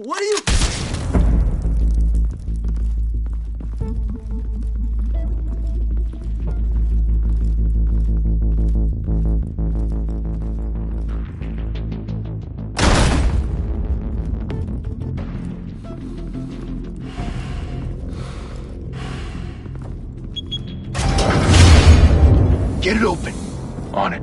What are you... Get it open. On it.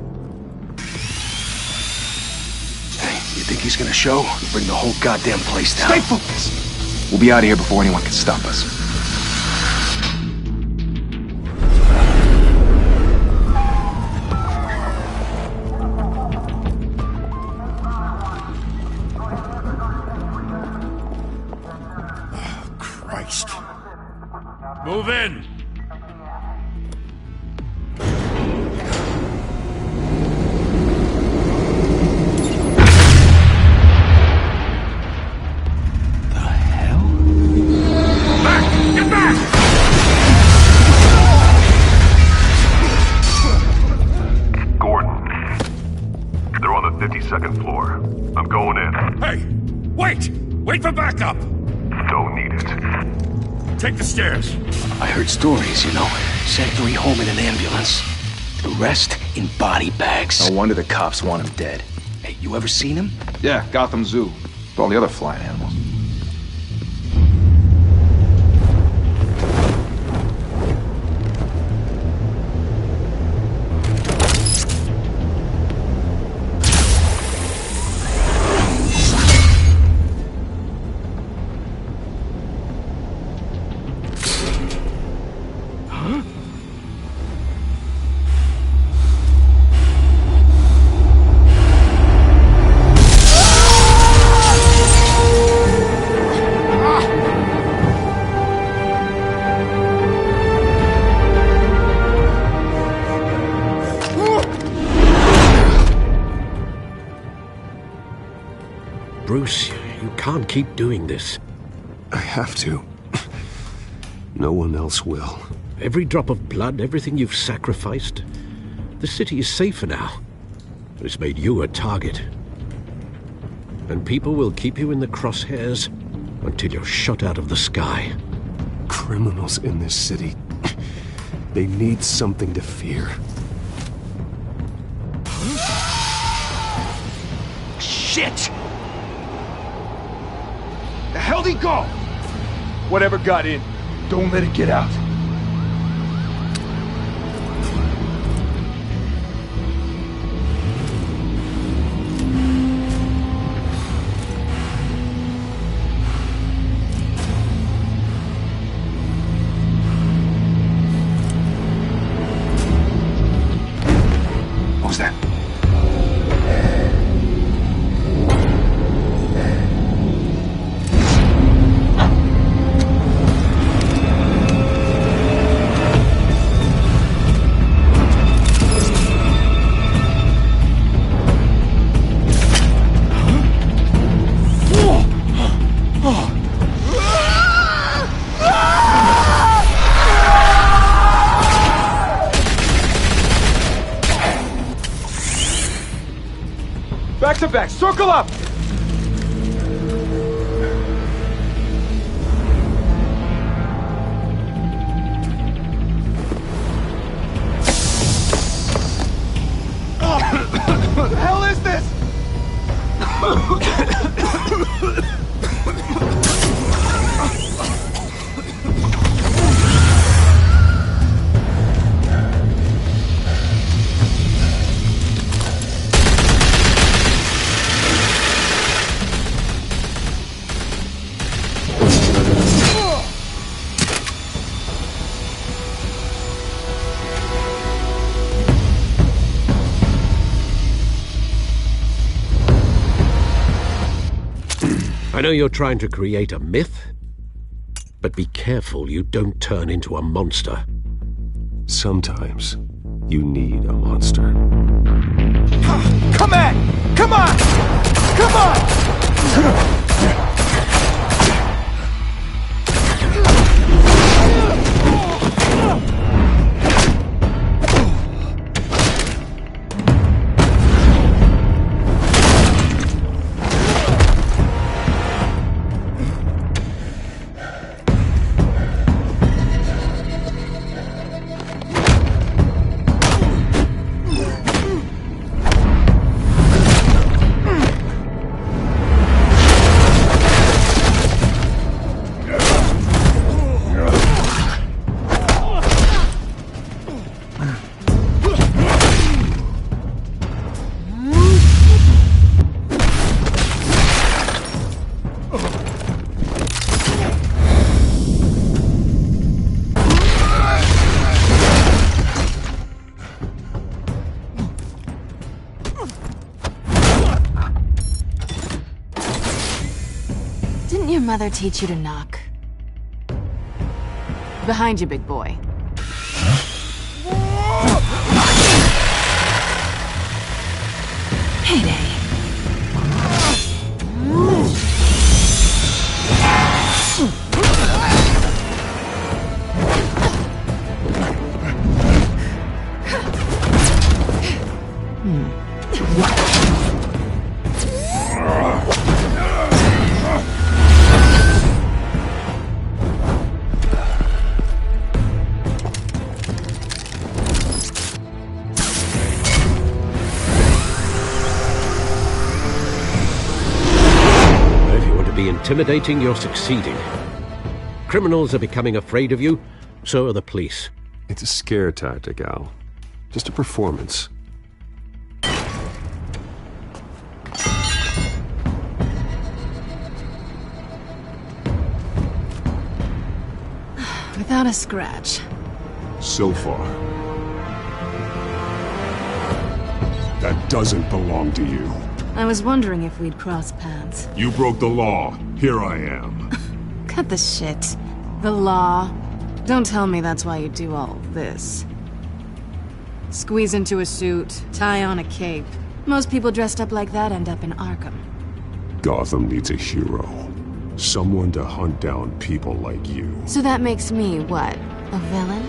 Hey, you think he's gonna show? We'll bring the whole goddamn place down. Stay focused! We'll be out of here before anyone can stop us. Oh, Christ. Move in! Second floor. I'm going in. Hey! Wait! Wait for backup! Don't need it. Take the stairs. I heard stories, you know. Sent 3 home in an ambulance. The rest in body bags. No wonder the cops want him dead. Hey, you ever seen him? Yeah, Gotham Zoo. With all the other flying animals. Bruce, you can't keep doing this. I have to. No one else will. Every drop of blood, everything you've sacrificed. The city is safer now. It's made you a target. And people will keep you in the crosshairs until you're shot out of the sky. Criminals in this city. They need something to fear. Shit! The hell'd he go? Whatever got in, don't let it get out. What was that? Back to back, circle up! What the hell is this? I know you're trying to create a myth, but be careful you don't turn into a monster. Sometimes you need a monster. Come on! Come on! Come on! mother teach you to knock? Behind you, big boy. Heyday. Intimidating, you're succeeding. Criminals are becoming afraid of you, so are the police. It's a scare tactic, Al. Just a performance. Without a scratch. So far. That doesn't belong to you. I was wondering if we'd cross paths. You broke the law. Here I am. Cut the shit. The law. Don't tell me that's why you do all this. Squeeze into a suit, tie on a cape. Most people dressed up like that end up in Arkham. Gotham needs a hero. Someone to hunt down people like you. So that makes me, what, a villain?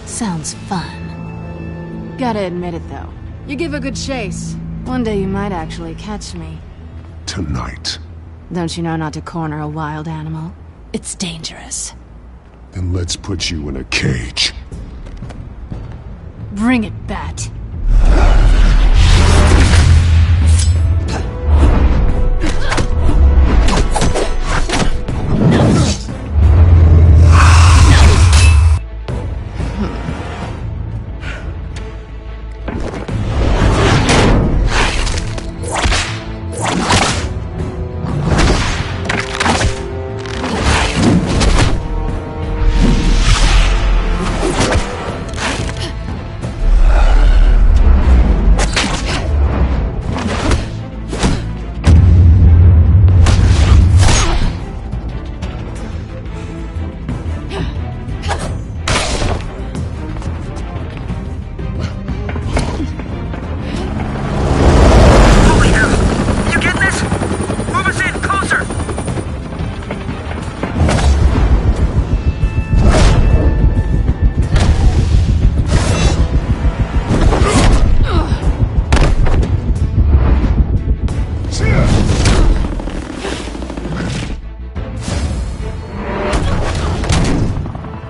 Sounds fun. Gotta admit it, though. You give a good chase. One day you might actually catch me. Tonight. Don't you know not to corner a wild animal? It's dangerous. Then let's put you in a cage. Bring it, Bat.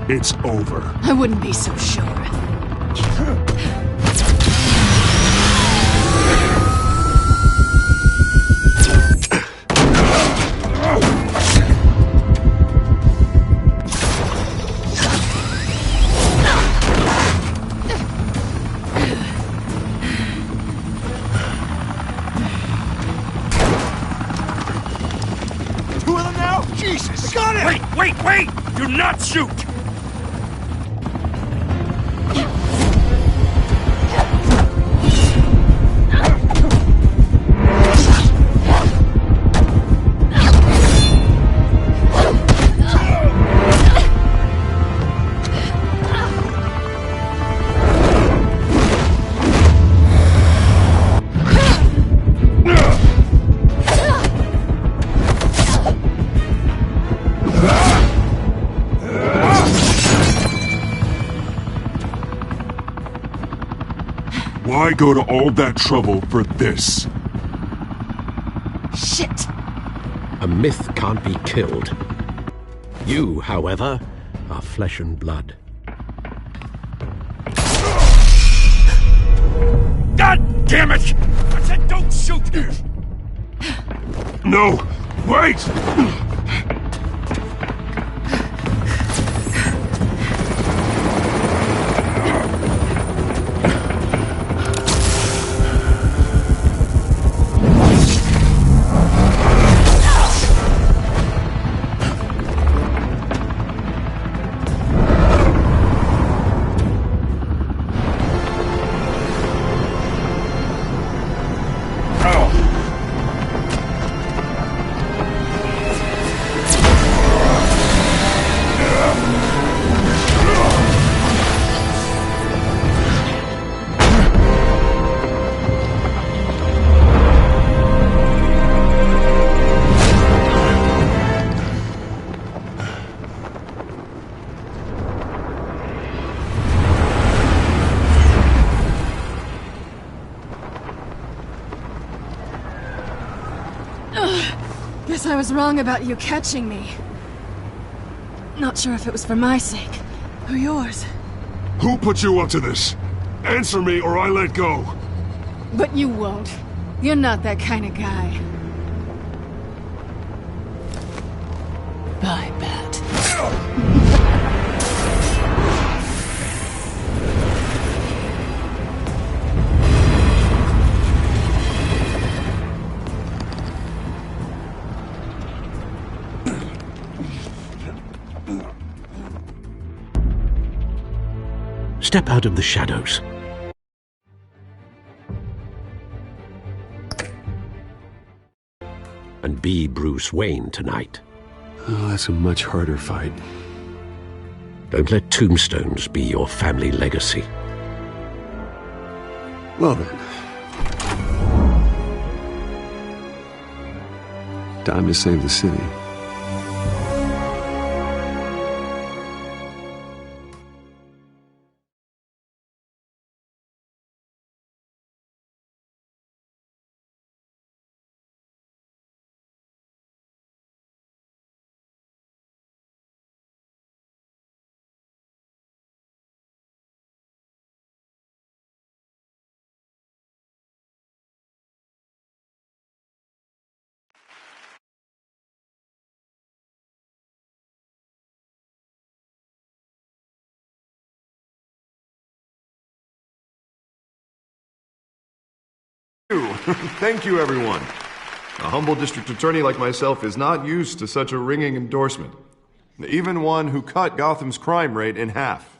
It's over. I wouldn't be so sure. Two of them now? Jesus! Got it! Wait! Do not shoot! Why go to all that trouble for this? Shit! A myth can't be killed. You, however, are flesh and blood. God damn it! I said don't shoot! No! Wait! guess I was wrong about you catching me. Not sure if it was for my sake, or yours. Who put you up to this? Answer me or I let go. But you won't. You're not that kind of guy. Bye, Bat. Step out of the shadows. And be Bruce Wayne tonight. Oh, that's a much harder fight. Don't let tombstones be your family legacy. Well then. Time to save the city. Thank you, everyone. A humble district attorney like myself is not used to such a ringing endorsement. Even one who cut Gotham's crime rate in half.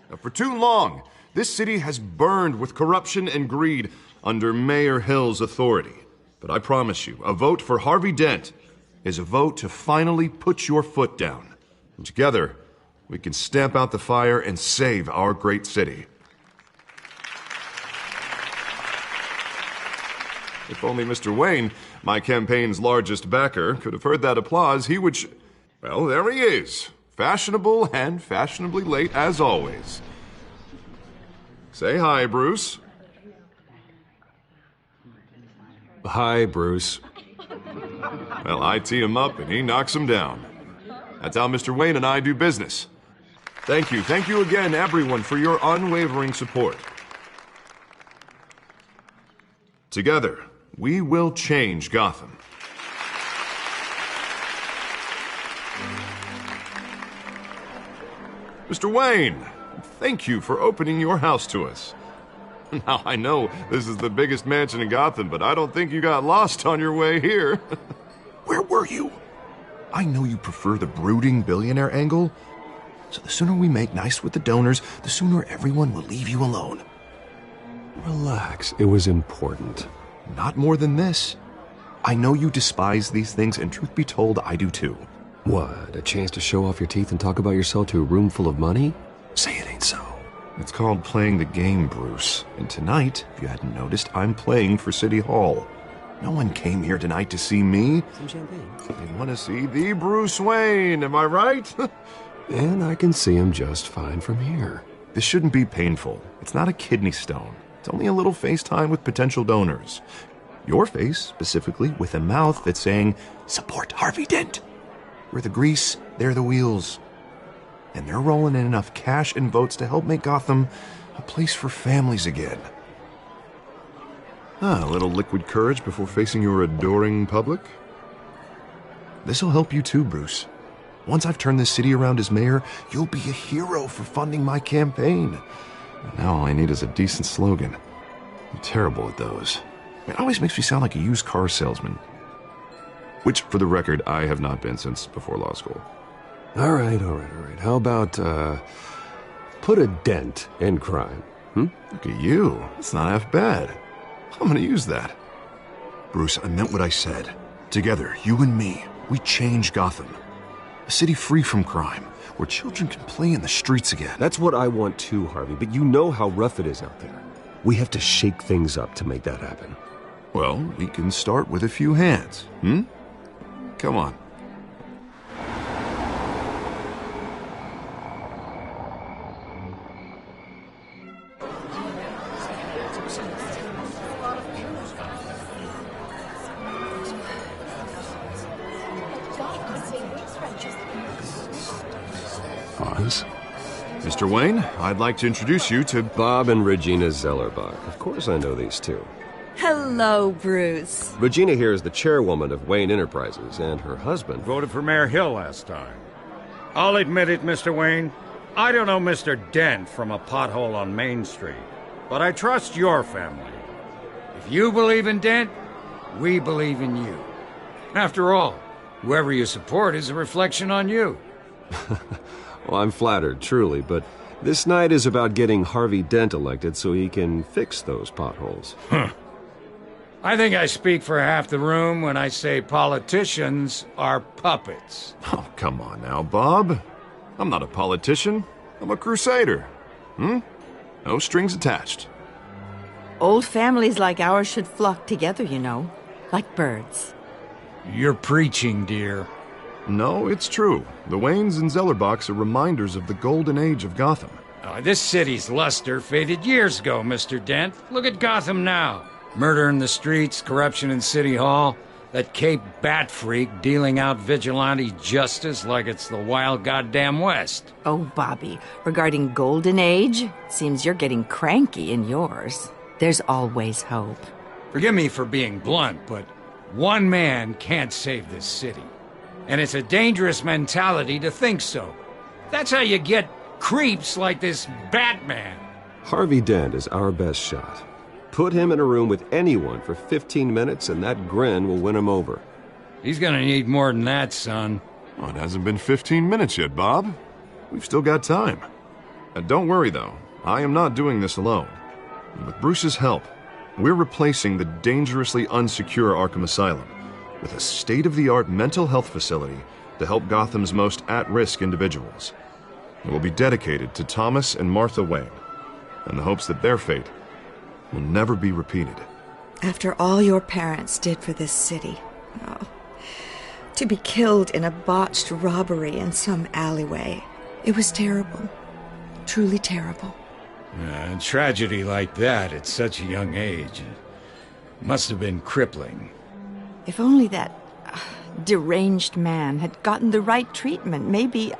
Now, for too long, this city has burned with corruption and greed under Mayor Hill's authority. But I promise you, a vote for Harvey Dent is a vote to finally put your foot down. And together, we can stamp out the fire and save our great city. If only Mr. Wayne, my campaign's largest backer, could have heard that applause, he would well, there he is. Fashionable and fashionably late as always. Say hi, Bruce. Hi, Bruce. Well, I tee him up and he knocks him down. That's how Mr. Wayne and I do business. Thank you. Thank you again, everyone, for your unwavering support. Together, we will change Gotham. Mr. Wayne, thank you for opening your house to us. Now, I know this is the biggest mansion in Gotham, but I don't think you got lost on your way here. Where were you? I know you prefer the brooding billionaire angle, so the sooner we make nice with the donors, the sooner everyone will leave you alone. Relax, it was important. Not more than this. I know you despise these things, and truth be told, I do too. What, a chance to show off your teeth and talk about yourself to a room full of money? Say it ain't so. It's called playing the game, Bruce. And tonight, if you hadn't noticed, I'm playing for City Hall. No one came here tonight to see me. Some champagne. They want to see the Bruce Wayne, am I right? And I can see him just fine from here. This shouldn't be painful. It's not a kidney stone. It's only a little FaceTime with potential donors. Your face, specifically, with a mouth that's saying, support Harvey Dent. We're the grease, they're the wheels. And they're rolling in enough cash and votes to help make Gotham a place for families again. A little liquid courage before facing your adoring public. This'll help you too, Bruce. Once I've turned this city around as mayor, you'll be a hero for funding my campaign. And now all I need is a decent slogan. I'm terrible at those. It always makes me sound like a used car salesman. Which, for the record, I have not been since before law school. All right. How about, put a dent in crime, Look at you. That's not half bad. I'm gonna use that. Bruce, I meant what I said. Together, you and me, we change Gotham. A city free from crime, where children can play in the streets again. That's what I want too, Harvey, but you know how rough it is out there. We have to shake things up to make that happen. Well, we can start with a few hands, Come on. Oz? Mr. Wayne, I'd like to introduce you to Bob and Regina Zellerbach. Of course I know these two. Hello, Bruce. Regina here is the chairwoman of Wayne Enterprises, and her husband... Voted for Mayor Hill last time. I'll admit it, Mr. Wayne. I don't know Mr. Dent from a pothole on Main Street, but I trust your family. If you believe in Dent, we believe in you. After all, whoever you support is a reflection on you. Well, I'm flattered, truly, but this night is about getting Harvey Dent elected so he can fix those potholes. I think I speak for half the room when I say politicians are puppets. Oh, come on now, Bob. I'm not a politician. I'm a crusader. No strings attached. Old families like ours should flock together, you know, like birds. You're preaching, dear. No, it's true. The Waynes and Zellerbachs are reminders of the golden age of Gotham. This city's luster faded years ago, Mr. Dent. Look at Gotham now. Murder in the streets, corruption in City Hall, that Cape Bat freak dealing out vigilante justice like it's the wild goddamn West. Oh, Bobby, regarding Golden Age, seems you're getting cranky in yours. There's always hope. Forgive me for being blunt, but one man can't save this city. And it's a dangerous mentality to think so. That's how you get creeps like this Batman. Harvey Dent is our best shot. Put him in a room with anyone for 15 minutes and that grin will win him over. He's gonna need more than that, son. Oh, it hasn't been 15 minutes yet, Bob. We've still got time. And don't worry, though. I am not doing this alone. With Bruce's help, we're replacing the dangerously unsecure Arkham Asylum with a state-of-the-art mental health facility to help Gotham's most at-risk individuals. It will be dedicated to Thomas and Martha Wayne, in the hopes that their fate will never be repeated. After all your parents did for this city, to be killed in a botched robbery in some alleyway, it was terrible. Truly terrible. A tragedy like that at such a young age must have been crippling. If only that deranged man had gotten the right treatment, maybe...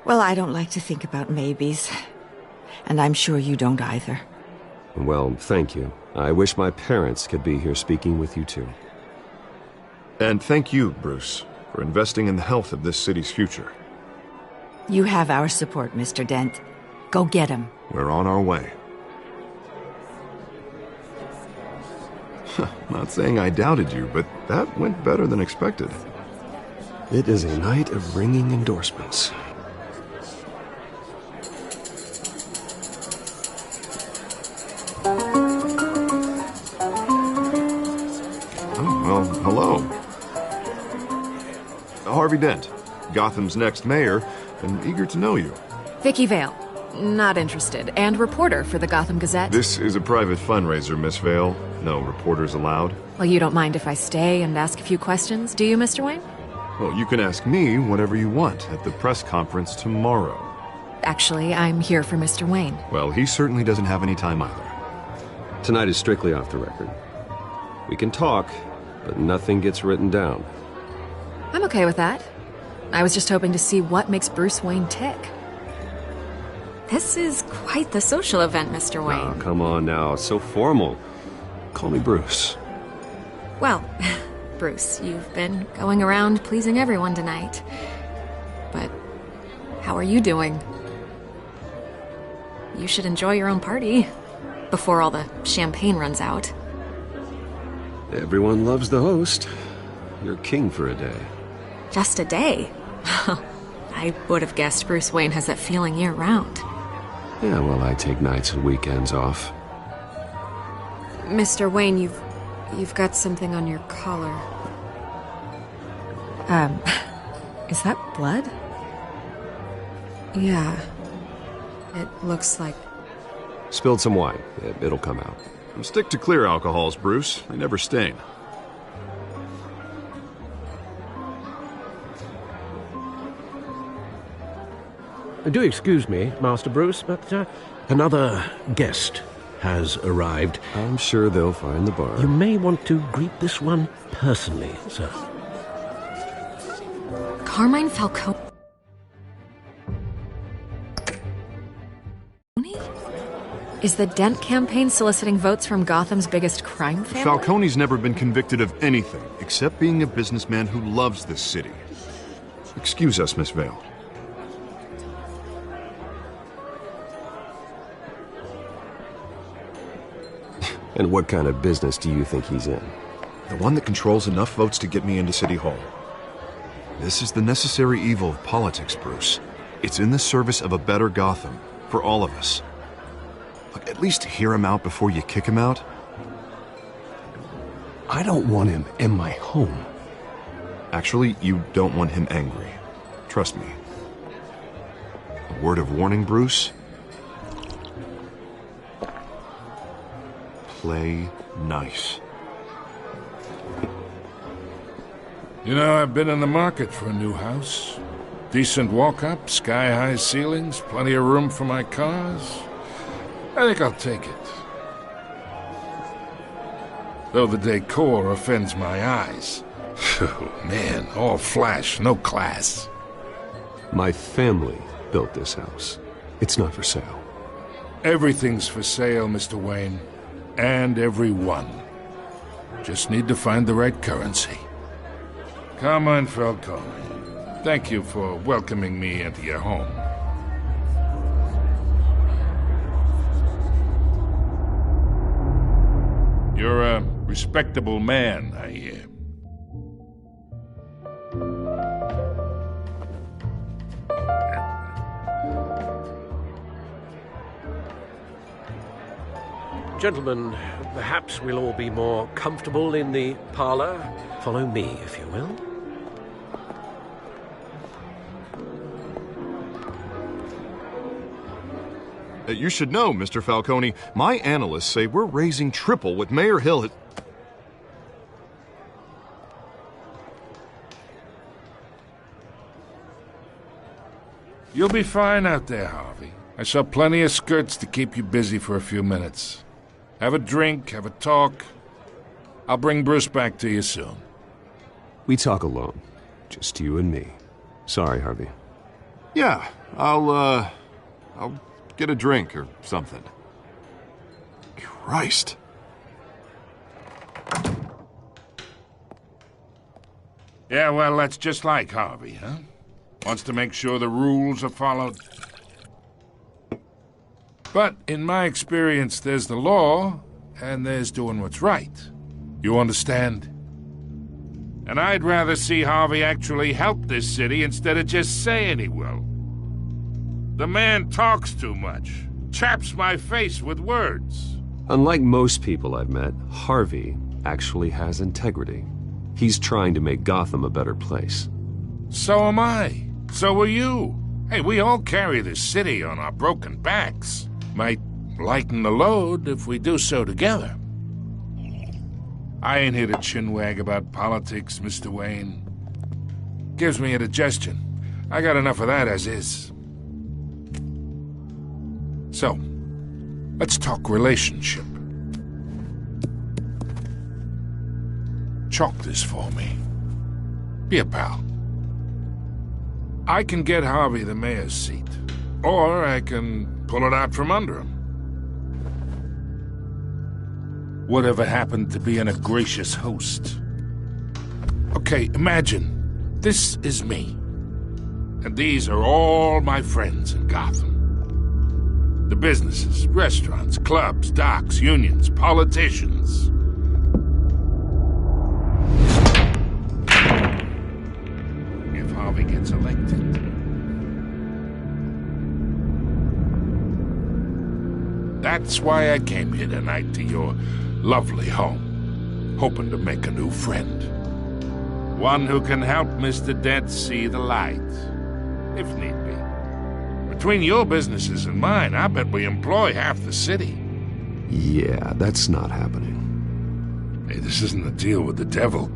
Well, I don't like to think about maybes. And I'm sure you don't either. Well, thank you. I wish my parents could be here speaking with you too. And thank you, Bruce, for investing in the health of this city's future. You have our support, Mr. Dent. Go get him. We're on our way. Not saying I doubted you, but that went better than expected. It is a night of ringing endorsements. Well, hello. Harvey Dent, Gotham's next mayor, and eager to know you. Vicky Vale. Not interested. And reporter for the Gotham Gazette. This is a private fundraiser, Miss Vale. No reporters allowed. Well, you don't mind if I stay and ask a few questions, do you, Mr. Wayne? Well, you can ask me whatever you want at the press conference tomorrow. Actually, I'm here for Mr. Wayne. Well, he certainly doesn't have any time either. Tonight is strictly off the record. We can talk, but nothing gets written down. I'm okay with that. I was just hoping to see what makes Bruce Wayne tick. This is quite the social event, Mr. Wayne. Oh, come on now. It's so formal. Call me Bruce. Well, Bruce, you've been going around pleasing everyone tonight. But how are you doing? You should enjoy your own party before all the champagne runs out. Everyone loves the host. You're king for a day. Just a day? I would have guessed Bruce Wayne has that feeling year-round. Yeah, well, I take nights and weekends off. Mr. Wayne, you've got something on your collar. Is that blood? Yeah. It looks like... Spilled some wine. It'll come out. Stick to clear alcohols, Bruce. They never stain. Do excuse me, Master Bruce, but another guest has arrived. I'm sure they'll find the bar. You may want to greet this one personally, sir. Carmine Falcone? Is the Dent campaign soliciting votes from Gotham's biggest crime family? Falcone's never been convicted of anything except being a businessman who loves this city. Excuse us, Miss Vale. And what kind of business do you think he's in? The one that controls enough votes to get me into City Hall. This is the necessary evil of politics, Bruce. It's in the service of a better Gotham, for all of us. Look, at least hear him out before you kick him out. I don't want him in my home. Actually, you don't want him angry. Trust me. A word of warning, Bruce. Play nice. You know, I've been in the market for a new house. Decent walk-up, sky-high ceilings, plenty of room for my cars. I think I'll take it. Though the decor offends my eyes. Oh, man, all flash, no class. My family built this house. It's not for sale. Everything's for sale, Mr. Wayne. And everyone. Just need to find the right currency. Carmine Falcone, thank you for welcoming me into your home. You're a respectable man, I hear. Gentlemen, perhaps we'll all be more comfortable in the parlor. Follow me, if you will. You should know, Mr. Falcone, my analysts say we're raising triple what Mayor Hill has... You'll be fine out there, Harvey. I saw plenty of skirts to keep you busy for a few minutes. Have a drink, have a talk. I'll bring Bruce back to you soon. We talk alone. Just you and me. Sorry, Harvey. Yeah, I'll get a drink or something. Christ. Yeah, well, that's just like Harvey, huh? Wants to make sure the rules are followed. But in my experience, there's the law, and there's doing what's right. You understand? And I'd rather see Harvey actually help this city instead of just saying he will. The man talks too much, chaps my face with words. Unlike most people I've met, Harvey actually has integrity. He's trying to make Gotham a better place. So am I. So are you. Hey, we all carry this city on our broken backs. Might lighten the load if we do so together. I ain't here to chinwag about politics, Mr. Wayne. Gives me indigestion. I got enough of that as is. So, let's talk relationship. Chalk this for me. Be a pal. I can get Harvey the mayor's seat, or I can pull it out from under him. Whatever happened to being a gracious host? Okay, imagine, this is me. And these are all my friends in Gotham. The businesses, restaurants, clubs, docks, unions, politicians. If Harvey gets elected. That's why I came here tonight to your lovely home, hoping to make a new friend. One who can help Mr. Dent see the light, if need be. Between your businesses and mine, I bet we employ half the city. Yeah, that's not happening. Hey, this isn't a deal with the devil.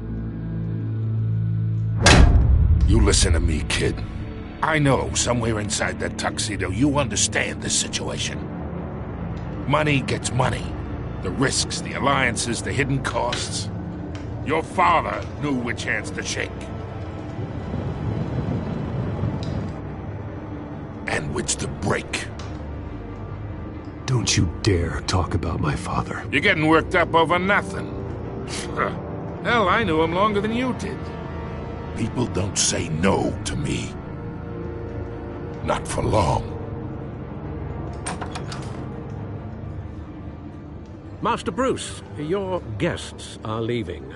You listen to me, kid. I know somewhere inside that tuxedo you understand this situation. Money gets money. The risks, the alliances, the hidden costs. Your father knew which hands to shake. which to break. Don't you dare talk about my father. You're getting worked up over nothing. Hell, I knew him longer than you did. People don't say no to me. Not for long. Master Bruce, your guests are leaving.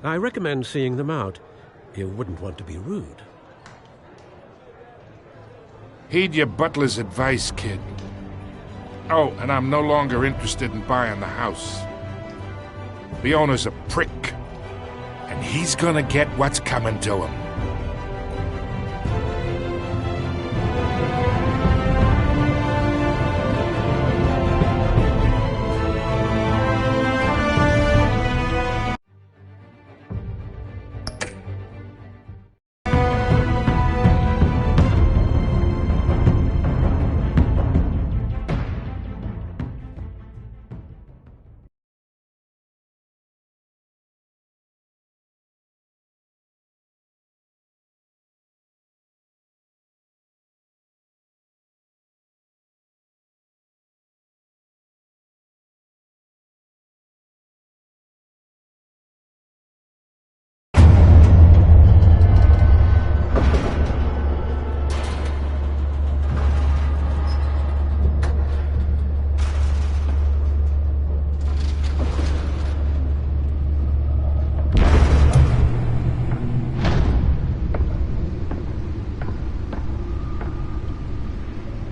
I recommend seeing them out. You wouldn't want to be rude. Heed your butler's advice, kid. Oh, and I'm no longer interested in buying the house. The owner's a prick, and he's gonna get what's coming to him.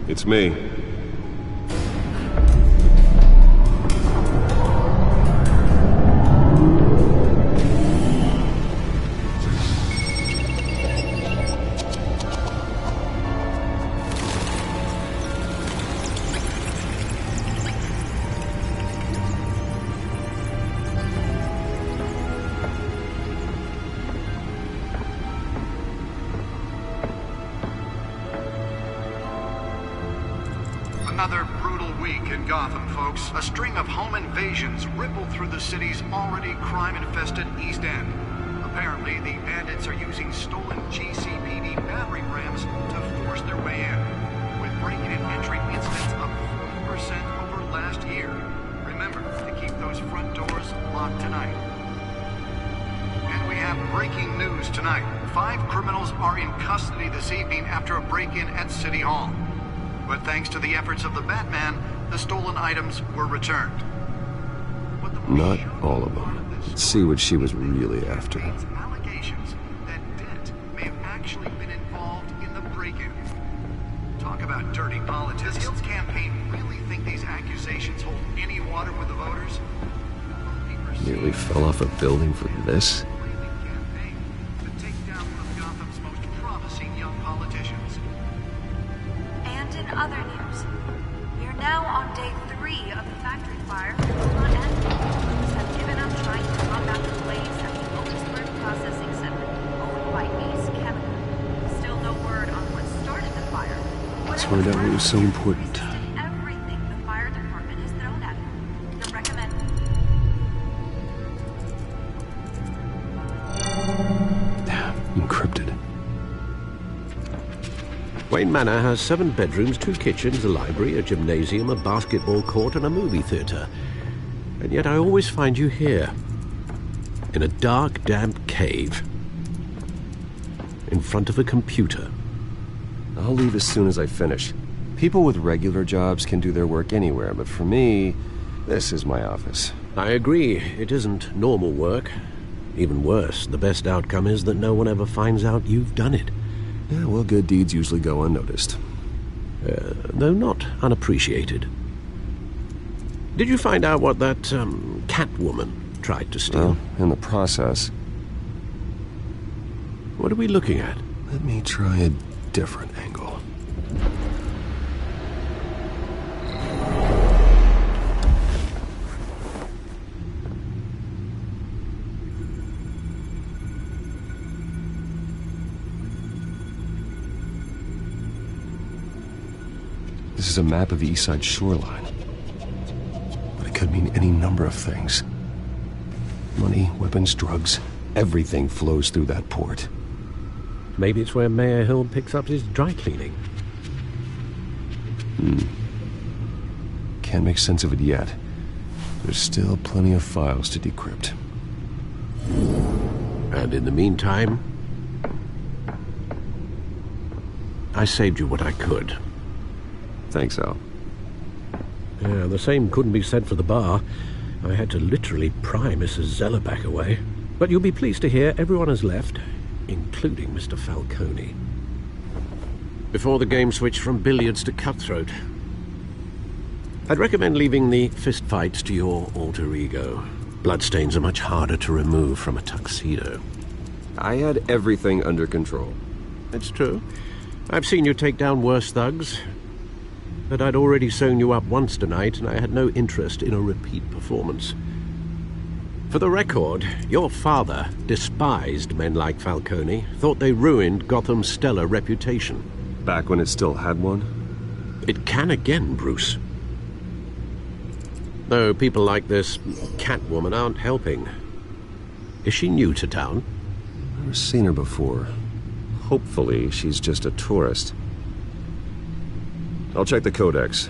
It's me. Another brutal week in Gotham, folks. A string of home invasions rippled through the city's already crime-infested East End. Apparently, the bandits are using stolen GCPD battering rams to force their way in, with break-in and entry incidents up 40% over last year. Remember to keep those front doors locked tonight. And we have breaking news tonight. 5 criminals are in custody this evening after a break-in at City Hall. But thanks to the efforts of the Batman, the stolen items were returned. Not all of them. Let's see what she was really after. Allegations that Dent may have actually been involved in the break-in. Talk about dirty politics. Does Hill's campaign really think these accusations hold any water with the voters? Nearly fell off a building for this? Other news. We are now on day 3 of the factory fire. Police have given up trying to combat the blaze at the Otisburg Processing Center, owned by Ace Chemical. Still no word on what started the fire. Let's find out what was so important. Everything the fire department has thrown at it. The recommend. Encrypted. Wayne Manor has 7 bedrooms, 2 kitchens, a library, a gymnasium, a basketball court, and a movie theater. And yet I always find you here, in a dark, damp cave, in front of a computer. I'll leave as soon as I finish. People with regular jobs can do their work anywhere, but for me, this is my office. I agree. It isn't normal work. Even worse, the best outcome is that no one ever finds out you've done it. Yeah, well, good deeds usually go unnoticed. Though not unappreciated. Did you find out what that, Catwoman tried to steal? Well, in the process. What are we looking at? Let me try a different angle. This is a map of the East Side shoreline. But it could mean any number of things. Money, weapons, drugs, everything flows through that port. Maybe it's where Mayor Hill picks up his dry cleaning. Can't make sense of it yet. There's still plenty of files to decrypt. And in the meantime, I saved you what I could. Thanks, Al. Yeah, the same couldn't be said for the bar. I had to literally pry Mrs. Zellerback away. But you'll be pleased to hear everyone has left, including Mr. Falcone. Before the game switched from billiards to cutthroat. I'd recommend leaving the fistfights to your alter ego. Bloodstains are much harder to remove from a tuxedo. I had everything under control. It's true. I've seen you take down worse thugs. But I'd already sewn you up once tonight, and I had no interest in a repeat performance. For the record, your father despised men like Falcone, thought they ruined Gotham's stellar reputation. Back when it still had one? It can again, Bruce. Though people like this Catwoman aren't helping. Is she new to town? Never seen her before. Hopefully, she's just a tourist. I'll check the codex.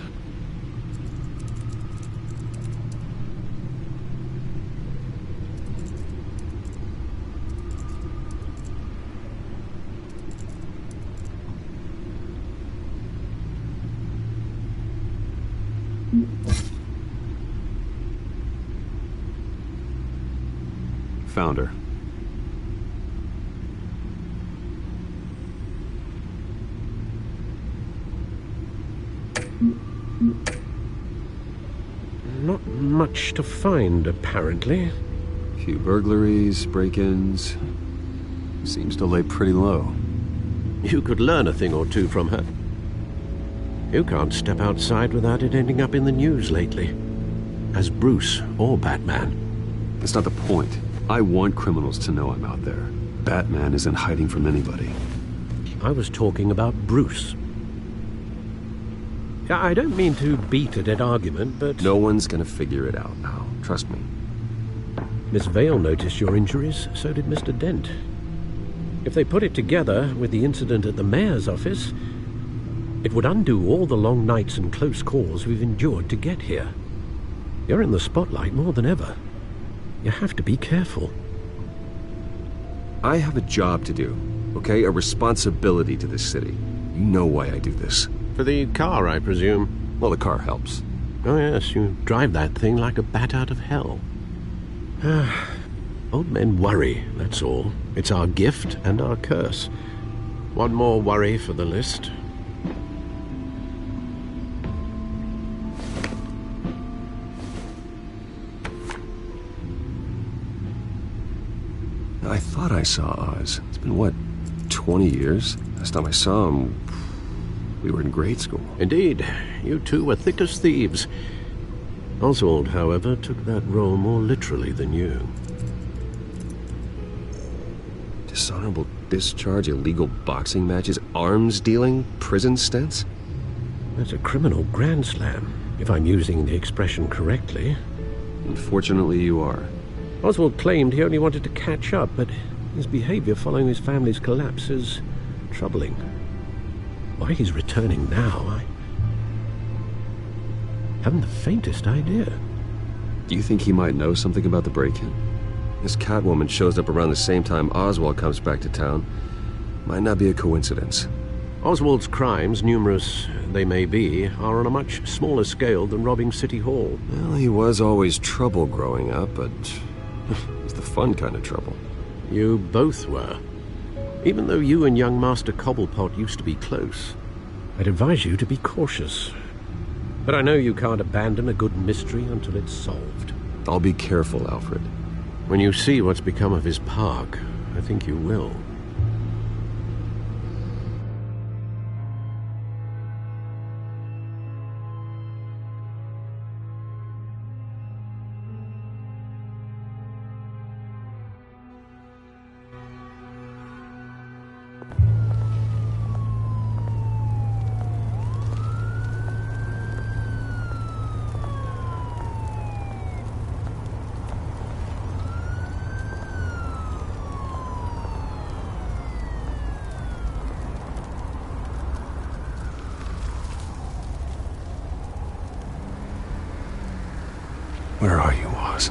Found her. Not much to find, apparently. Few burglaries, break-ins. Seems to lay pretty low. You could learn a thing or two from her. You can't step outside without it ending up in the news lately. As Bruce or Batman. That's not the point. I want criminals to know I'm out there. Batman isn't hiding from anybody. I was talking about Bruce. I don't mean to beat a dead argument, but... No one's gonna figure it out now. Trust me. Miss Vale noticed your injuries, so did Mr. Dent. If they put it together with the incident at the mayor's office, it would undo all the long nights and close calls we've endured to get here. You're in the spotlight more than ever. You have to be careful. I have a job to do, okay? A responsibility to this city. You know why I do this. For the car, I presume? Well, the car helps. Oh, yes, you drive that thing like a bat out of hell. Old men worry, that's all. It's our gift and our curse. One more worry for the list. I thought I saw Oz. It's been, what, 20 years? Last time I saw him, we were in grade school. Indeed. You two were thick as thieves. Oswald, however, took that role more literally than you. Dishonorable discharge, illegal boxing matches, arms dealing, prison stints? That's a criminal grand slam, if I'm using the expression correctly. Unfortunately, you are. Oswald claimed he only wanted to catch up, but his behavior following his family's collapse is troubling. Why he's returning now, I haven't the faintest idea. Do you think he might know something about the break-in? This Catwoman shows up around the same time Oswald comes back to town. Might not be a coincidence. Oswald's crimes, numerous they may be, are on a much smaller scale than robbing City Hall. Well, he was always trouble growing up, but it's the fun kind of trouble. You both were. Even though you and young Master Cobblepot used to be close, I'd advise you to be cautious. But I know you can't abandon a good mystery until it's solved. I'll be careful, Alfred. When you see what's become of his park, I think you will. Where are you, Oz?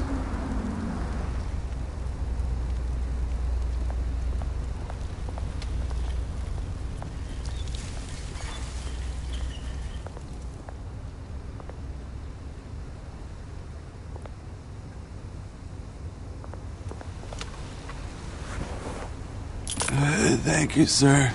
Thank you, sir.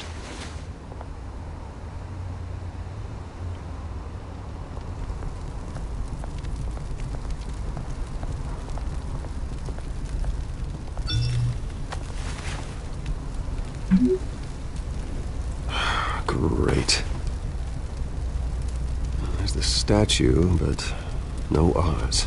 Great. There's the statue, but no Oz.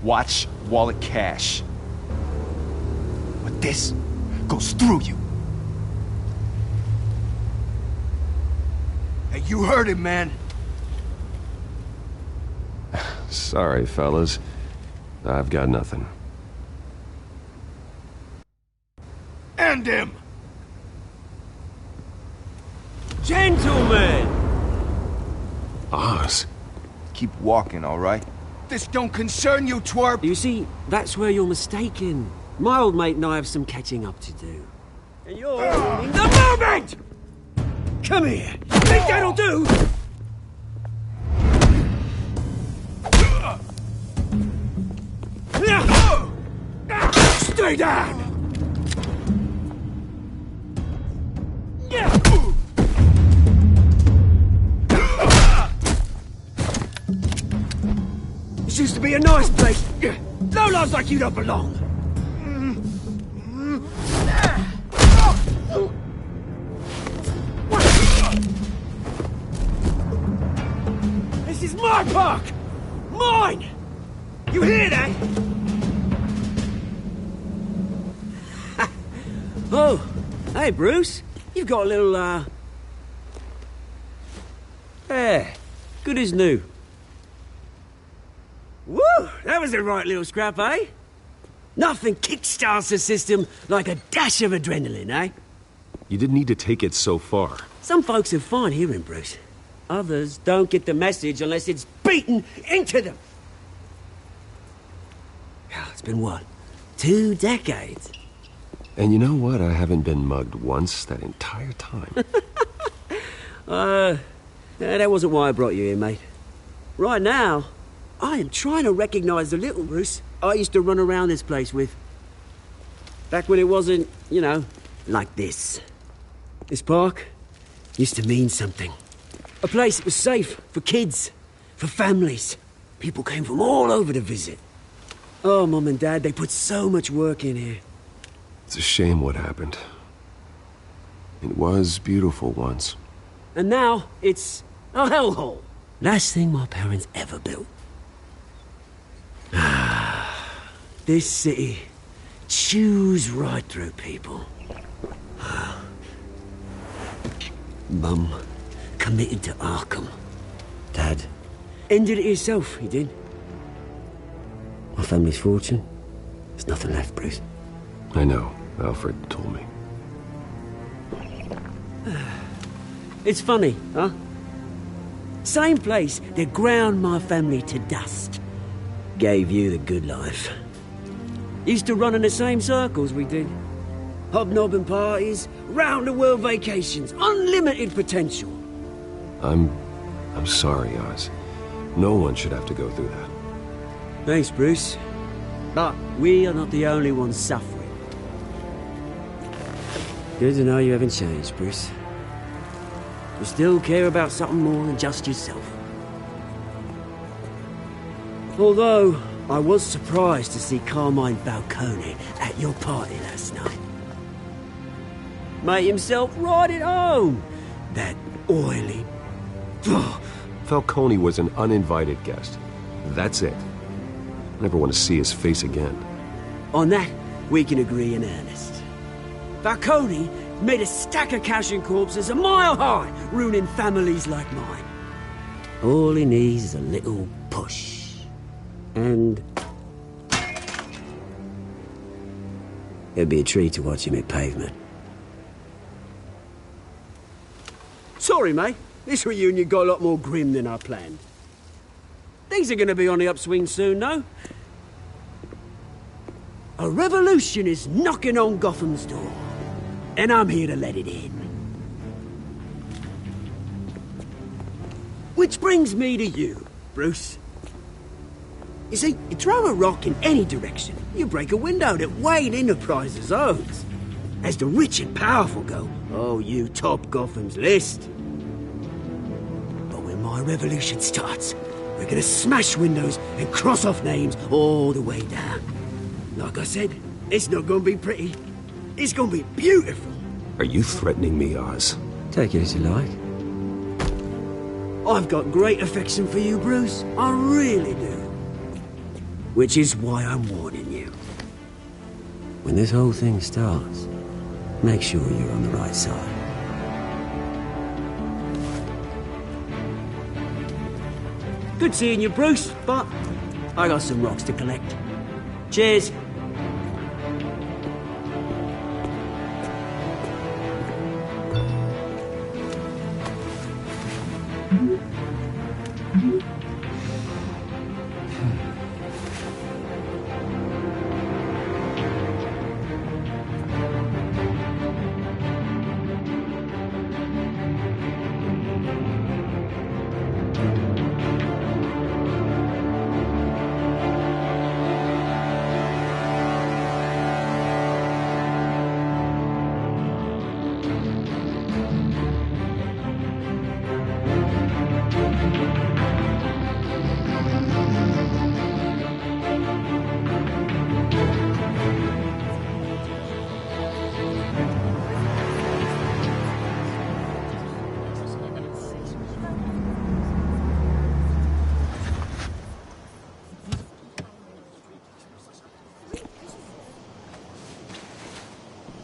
Watch wallet cash. But this goes through you. Hey, you heard it, man. Sorry, fellas. I've got nothing. End him! Gentlemen! Oz? Keep walking, all right? This don't concern you, twerp! You see, that's where you're mistaken. My old mate and I have some catching up to do. And you're ruining the moment! Come here! Think that'll do? Stay down! This used to be a nice place. No lives like you don't belong. This is my park! Mine! You hear that? Oh, hey, Bruce. You've got a little, There. Good as new. Woo! That was a right little scrap, eh? Nothing kickstarts the system like a dash of adrenaline, eh? You didn't need to take it so far. Some folks have fine hearing, Bruce. Others don't get the message unless it's beaten into them. It's been, what, 2 decades? And you know what? I haven't been mugged once that entire time. That wasn't why I brought you here, mate. Right now, I am trying to recognize the little Bruce I used to run around this place with. Back when it wasn't, you know, like this. This park used to mean something. A place that was safe for kids, for families. People came from all over to visit. Oh, Mum and Dad, they put so much work in here. It's a shame what happened. It was beautiful once. And now, it's a hellhole. Last thing my parents ever built. This city chews right through people. Mum committed to Arkham. Dad ended it himself, he did. My family's fortune, there's nothing left, Bruce. I know. Alfred told me. It's funny, huh? Same place that ground my family to dust gave you the good life. Used to run in the same circles we did. Hobnobbing parties, round-the-world vacations, unlimited potential. I'm sorry, Oz. No one should have to go through that. Thanks, Bruce. But we are not the only ones suffering. Good to know you haven't changed, Bruce. You still care about something more than just yourself. Although, I was surprised to see Carmine Falcone at your party last night. Made himself right at home. That oily... Falcone was an uninvited guest. That's it. Never want to see his face again. On that, we can agree in earnest. Falcone made a stack of cash and corpses a mile high, ruining families like mine. All he needs is a little push. And it'd be a treat to watch him hit pavement. Sorry, mate. This reunion got a lot more grim than I planned. Things are going to be on the upswing soon, though. A revolution is knocking on Gotham's door, and I'm here to let it in. Which brings me to you, Bruce. You see, you throw a rock in any direction, you break a window that Wayne Enterprises owns. As the rich and powerful go, oh, you top Gotham's list. But when my revolution starts, we're gonna smash windows and cross off names all the way down. Like I said, it's not gonna be pretty. It's gonna be beautiful. Are you threatening me, Oz? Take it as you like. I've got great affection for you, Bruce. I really do. Which is why I'm warning you. When this whole thing starts, make sure you're on the right side. Good seeing you, Bruce, but I got some rocks to collect. Cheers.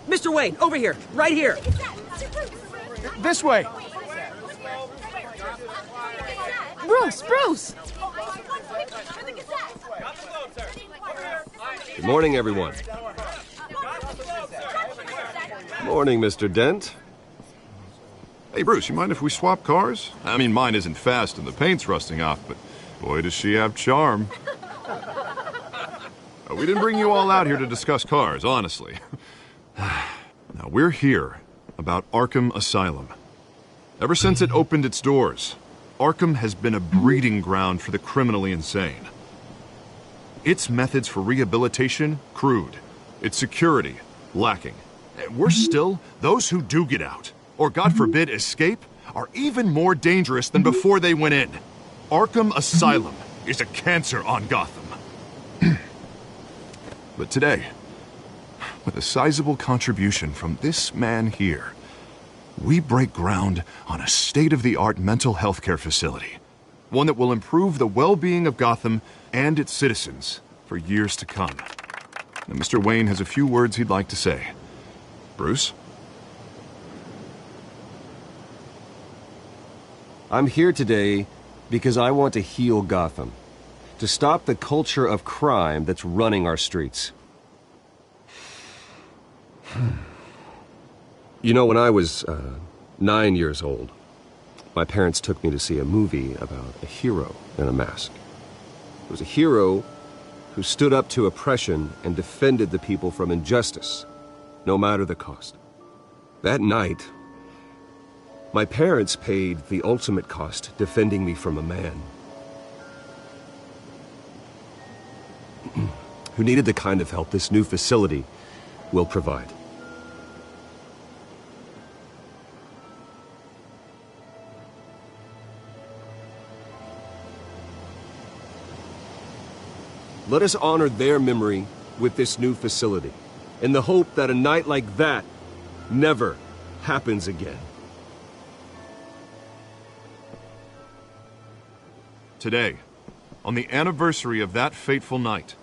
Mr. Wayne, over here, right here. This way. Bruce! Good morning, everyone. Morning, Mr. Dent. Hey, Bruce, you mind if we swap cars? I mean, mine isn't fast and the paint's rusting off, but boy, does she have charm. We didn't bring you all out here to discuss cars, honestly. Now, we're here about Arkham Asylum. Ever since it opened its doors, Arkham has been a breeding ground for the criminally insane. Its methods for rehabilitation, crude. Its security, lacking. And worse still, those who do get out, or God forbid escape, are even more dangerous than before they went in. Arkham Asylum is a cancer on Gotham. But today, with a sizable contribution from this man here, we break ground on a state-of-the-art mental health care facility. One that will improve the well-being of Gotham and its citizens for years to come. Now, Mr. Wayne has a few words he'd like to say. Bruce? I'm here today because I want to heal Gotham. To stop the culture of crime that's running our streets. You know, when I was 9 years old, my parents took me to see a movie about a hero in a mask. It was a hero who stood up to oppression and defended the people from injustice, no matter the cost. That night, my parents paid the ultimate cost defending me from a man who needed the kind of help this new facility will provide. Let us honor their memory with this new facility, in the hope that a night like that never happens again. Today, on the anniversary of that fateful night,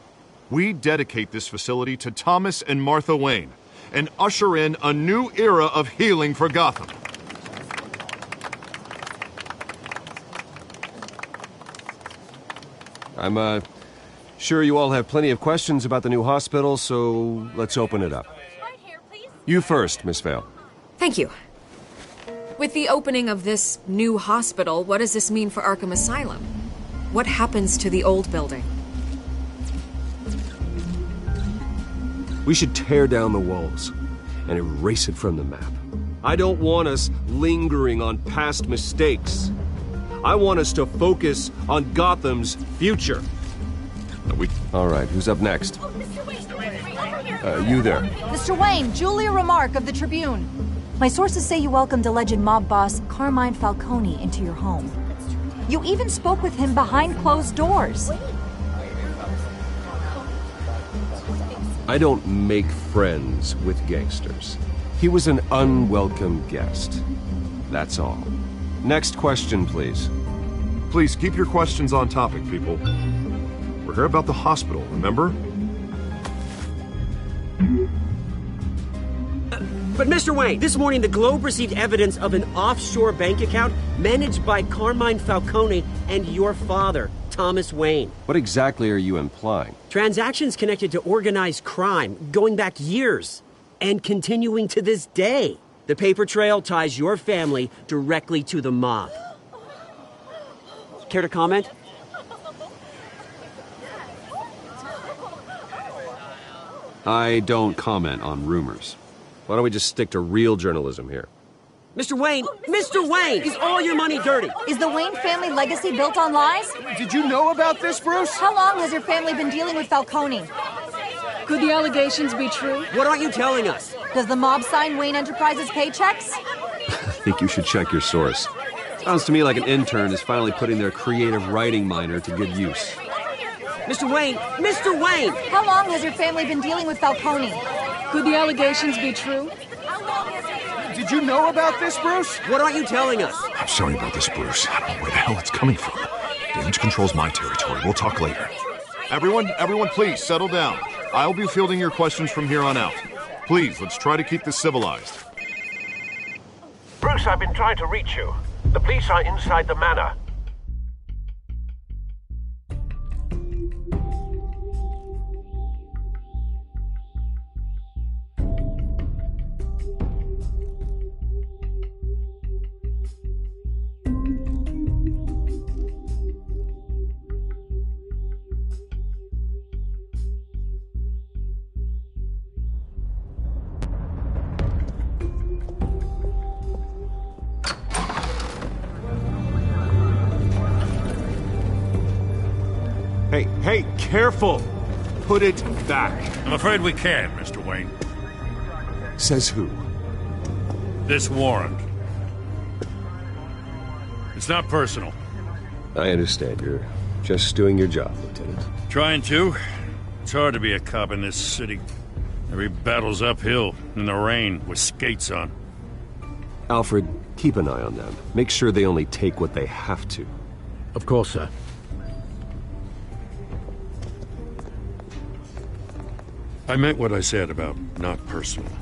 we dedicate this facility to Thomas and Martha Wayne, and usher in a new era of healing for Gotham. I'm sure you all have plenty of questions about the new hospital, so let's open it up. You first, Miss Vale. Thank you. With the opening of this new hospital, what does this mean for Arkham Asylum? What happens to the old building? We should tear down the walls and erase it from the map. I don't want us lingering on past mistakes. I want us to focus on Gotham's future. All right, who's up next? You there. Mr. Wayne, Julia Remark of the Tribune. My sources say you welcomed alleged mob boss Carmine Falcone into your home. You even spoke with him behind closed doors. I don't make friends with gangsters. He was an unwelcome guest. That's all. Next question, please. Please keep your questions on topic, people. We're here about the hospital, remember? But Mr. Wayne, this morning the Globe received evidence of an offshore bank account managed by Carmine Falcone and your father, Thomas Wayne. What exactly are you implying? Transactions connected to organized crime going back years and continuing to this day. The paper trail ties your family directly to the mob. Care to comment? I don't comment on rumors. Why don't we just stick to real journalism here? Mr. Wayne! Mr. Wayne! Is all your money dirty? Is the Wayne family legacy built on lies? Did you know about this, Bruce? How long has your family been dealing with Falcone? Could the allegations be true? What aren't you telling us? Does the mob sign Wayne Enterprises paychecks? I think you should check your source. Sounds to me like an intern is finally putting their creative writing minor to good use. Mr. Wayne! Mr. Wayne! How long has your family been dealing with Falcone? Could the allegations be true? Did you know about this, Bruce? What aren't you telling us? I'm sorry about this, Bruce. I don't know where the hell it's coming from. Damage control's my territory. We'll talk later. Everyone, please, settle down. I'll be fielding your questions from here on out. Please, let's try to keep this civilized. Bruce, I've been trying to reach you. The police are inside the manor. Hey, careful! Put it back. I'm afraid we can't, Mr. Wayne. Says who? This warrant. It's not personal. I understand. You're just doing your job, Lieutenant. Trying to. It's hard to be a cop in this city. Every battle's uphill, in the rain, with skates on. Alfred, keep an eye on them. Make sure they only take what they have to. Of course, sir. I meant what I said about not personal.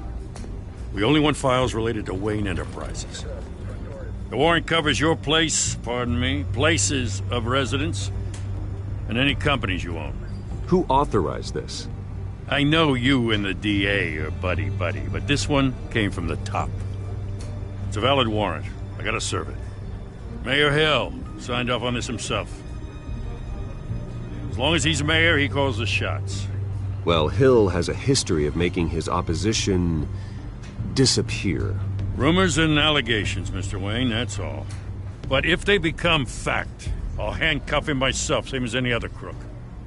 We only want files related to Wayne Enterprises. The warrant covers your place, pardon me, places of residence, and any companies you own. Who authorized this? I know you and the DA are buddy-buddy, but this one came from the top. It's a valid warrant. I gotta serve it. Mayor Hill signed off on this himself. As long as he's mayor, he calls the shots. Well, Hill has a history of making his opposition disappear. Rumors and allegations, Mr. Wayne, that's all. But if they become fact, I'll handcuff him myself, same as any other crook.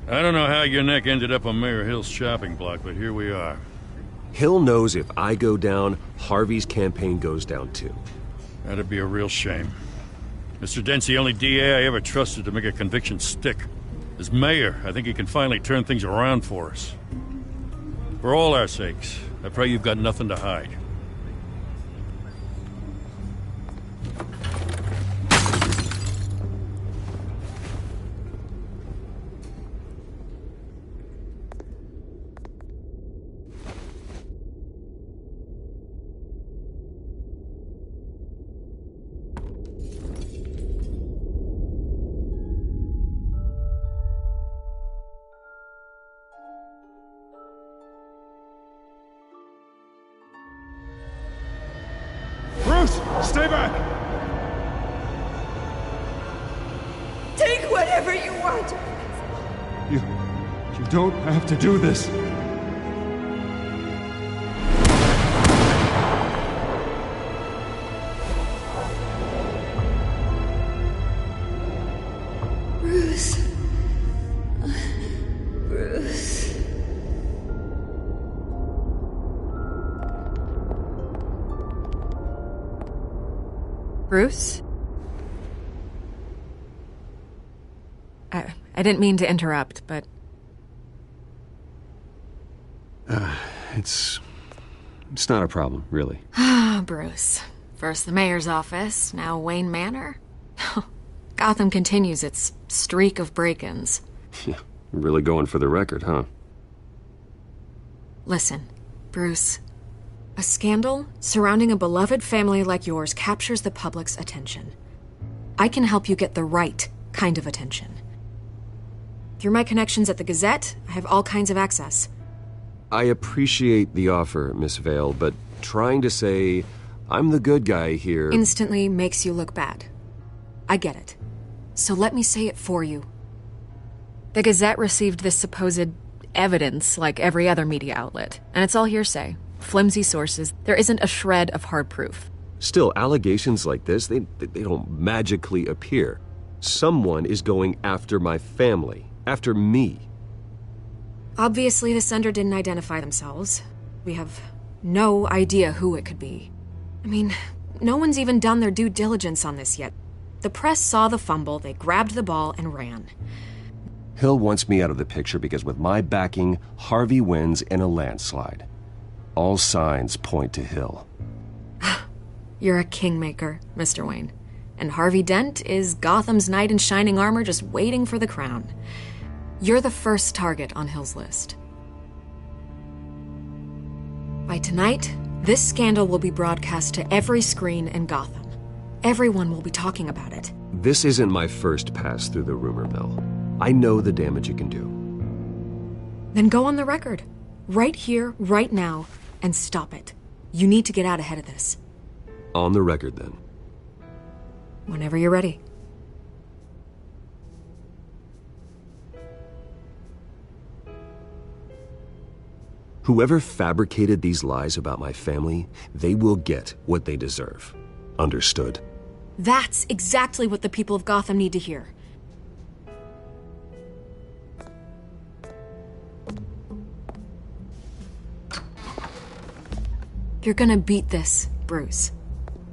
I don't know how your neck ended up on Mayor Hill's shopping block, but here we are. Hill knows if I go down, Harvey's campaign goes down too. That'd be a real shame. Mr. Dent's the only DA I ever trusted to make a conviction stick. As mayor, I think he can finally turn things around for us. For all our sakes, I pray you've got nothing to hide. Bruce, stay back! Take whatever you want. You don't have to do this. Bruce. Bruce. Bruce? I didn't mean to interrupt, but... It's not a problem, really. Ah, Bruce. First the mayor's office, now Wayne Manor. Gotham continues its streak of break-ins. Yeah, really going for the record, huh? Listen, Bruce. A scandal surrounding a beloved family like yours captures the public's attention. I can help you get the right kind of attention. Through my connections at the Gazette, I have all kinds of access. I appreciate the offer, Miss Vale, but trying to say I'm the good guy here... instantly makes you look bad. I get it. So let me say it for you. The Gazette received this supposed evidence like every other media outlet, and it's all hearsay. Flimsy sources. There isn't a shred of hard proof. Still, allegations like this, they don't magically appear. Someone is going after my family, after me. Obviously, the sender didn't identify themselves. We have no idea who it could be. I mean, no one's even done their due diligence on this yet. The press saw the fumble, they grabbed the ball and ran. Hill wants me out of the picture because with my backing, Harvey wins in a landslide. All signs point to Hill. You're a kingmaker, Mr. Wayne. And Harvey Dent is Gotham's knight in shining armor just waiting for the crown. You're the first target on Hill's list. By tonight, this scandal will be broadcast to every screen in Gotham. Everyone will be talking about it. This isn't my first pass through the rumor mill. I know the damage it can do. Then go on the record. Right here, right now, and stop it. You need to get out ahead of this. On the record, then. Whenever you're ready. Whoever fabricated these lies about my family, they will get what they deserve. Understood? That's exactly what the people of Gotham need to hear. You're gonna beat this, Bruce.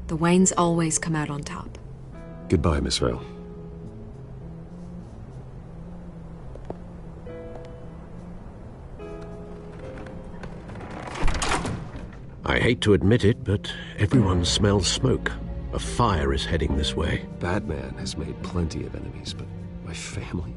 The Waynes always come out on top. Goodbye, Miss Vale. I hate to admit it, but everyone smells smoke. A fire is heading this way. Batman has made plenty of enemies, but my family...